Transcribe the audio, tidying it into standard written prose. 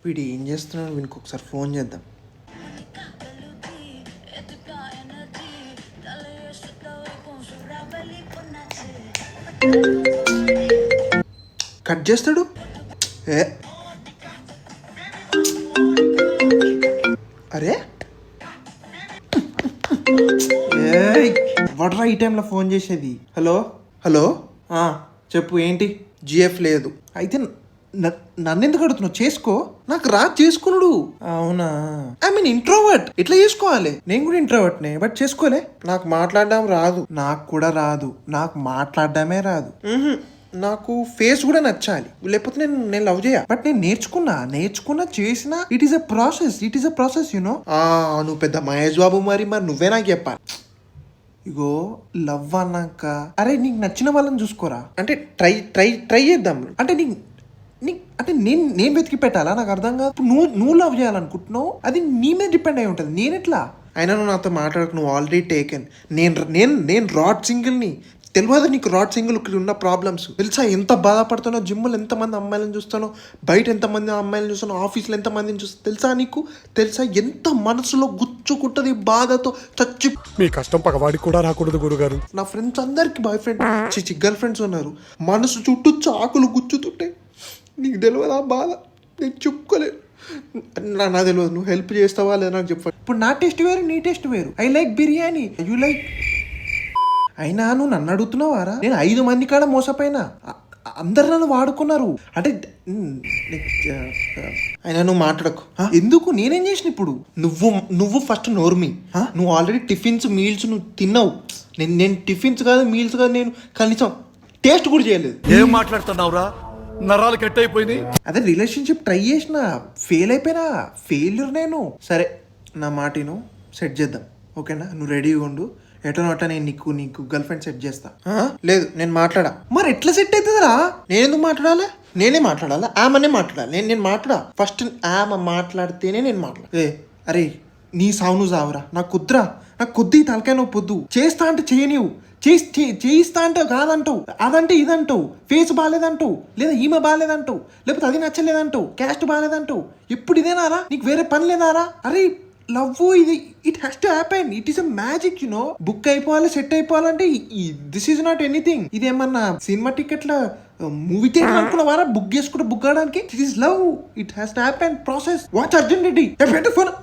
వీడు ఏం చేస్తున్నాడు? వీనికి ఒకసారి ఫోన్ చేద్దాం. కట్ చేస్తాడు. ఏ అరే వాడరా ఈ టైంలో ఫోన్ చేసేది? హలో హలో, చెప్పు. ఏంటి? జిఎఫ్ లేదు అయితే నన్ను ఎందుకు అడుగుతున్నావు? చేసుకో. నాకు రాదు చేసుకున్నాడు. అవునా? I mean introvert. ఇట్లా చేసుకోవాలి. నేను కూడా ఇంట్రోవర్ట్నే, బట్ చేసుకోలే. నాకు మాట్లాడడం రాదు. నాకు కూడా రాదు. నాకు మాట్లాడడమే రాదు. నాకు ఫేస్ కూడా నచ్చాలి, లేకపోతే నేను లవ్ చేయ. బట్ నేను నేర్చుకున్నా చేసిన. It is a process you know. నువ్వు పెద్ద మహేష్ బాబు. మరి నువ్వే నాకు చెప్పాలి. ఇగో లవ్ అన్నాక అరే నీకు నచ్చిన వాళ్ళని చూసుకోరా. అంటే ట్రై చేద్దాం. అంటే నేను వెతికి పెట్టాలా? నాకు అర్థం కాదు. నువ్వు లవ్ చేయాలనుకుంటున్నావు, అది నీ మీద డిపెండ్ అయి ఉంటుంది. నేను ఎట్లా? అయినా నువ్వు నాతో మాట్లాడకు. నువ్వు ఆల్రెడీ టేకెన్. నేను రాడ్ సింగిల్ని. తెలియదు నీకు రాడ్ సింగిల్ ఉన్న ప్రాబ్లమ్స్ తెలుసా? ఎంత బాధపడుతానో. జిమ్లో ఎంతమంది అమ్మాయిలను చూస్తానో, బయట ఎంతమంది అమ్మాయిలను చూస్తానో, ఆఫీస్లో ఎంతమందిని చూస్తాను తెలుసా నీకు? తెలుసా ఎంత మనసులో గుచ్చుకుంటుంది బాధతో చచ్చి. మీ కష్టం పగవాడికి కూడా రాకూడదు గురుగారు. నా ఫ్రెండ్స్ అందరికి బాయ్ ఫ్రెండ్ గర్ల్ ఫ్రెండ్స్ ఉన్నారు. మనసు చుట్టూ చాకులు గుచ్చుతుంటాయి. నీకు తెలియదు ఆ బాధ. నేను చెప్పుకోలేదు. నాకు తెలియదు. నువ్వు హెల్ప్ చేస్తావా లేదా నాకు చెప్పాలి. ఇప్పుడు నా టేస్ట్ వేరు, నీ టేస్ట్ వేరు. I like biryani, you like. అయినా నువ్వు నన్ను అడుగుతున్నావారా? నేను 5 మంది కాడ మోసపోయినా. అందరు నన్ను వాడుకున్నారు. అంటే అయినా నువ్వు మాట్లాడకు. ఎందుకు? నేనేం చేసిన ఇప్పుడు? నువ్వు ఫస్ట్ నోర్మి. నువ్వు ఆల్రెడీ టిఫిన్స్ మీల్స్ నువ్వు తిన్నావు. నేను టిఫిన్స్ కాదు మీల్స్ కాదు, నేను కనీసం టేస్ట్ కూడా చేయలేదు. ఏం మాట్లాడుతున్నావురా? నరాలు కట్ అయిపోయింది. అదే రిలేషన్షిప్ ట్రై చేసిన, ఫెయిల్ అయిపోయినా. ఫెయిల్యూర్ నేను. సరే నా మాటను సెట్ చేద్దాం, ఓకేనా? నువ్వు రెడీగా ఉండు. ఎటనోట నేను నీకు గర్ల్ ఫ్రెండ్ సెట్ చేస్తా. లేదు నేను మాట్లాడా. మరి ఎట్లా సెట్ అవుతుందిరా? నేను ఎందుకు మాట్లాడాలా? నేనే మాట్లాడాలా? ఆమెనే మాట్లాడాలి. నేను మాట్లాడా. ఫస్ట్ ఆమె మాట్లాడితేనే నేను మాట్లాడా. అరే నీ సావు నువ్వు సావురా. నాకు కుద్దురా. నాకు కొద్ది తలకాయ నొప్పి పొద్దు. చేస్తా అంటే చేయనివు, చేయిస్తా అంటే కాదంటావు, అదంటే ఇదంటావు, ఫేస్ బాగాలేదంటావు, లేదా ఈమె బాగాలేదంటావు, లేకపోతే అది నచ్చలేదంటావు, క్యాస్ట్ బాగాలేదంటావు. ఇప్పుడు ఇదేనారా? నీకు వేరే పని లేదారా? అరే లవ్ ఇది it has to happen. It is a magic you know. Book అయిపోవాలి, సెట్ అయిపోవాలంటే దిస్ ఈజ్ నాట్ ఎనీథింగ్. ఇదేమన్నా సినిమా టికెట్ల మూవీ థియేటర్ అనుకున్నావారా? బుక్ చేసుకుంటే బుక్ అవడానికి. It is love. It has to happen process. Watch Arjun Reddy. Phone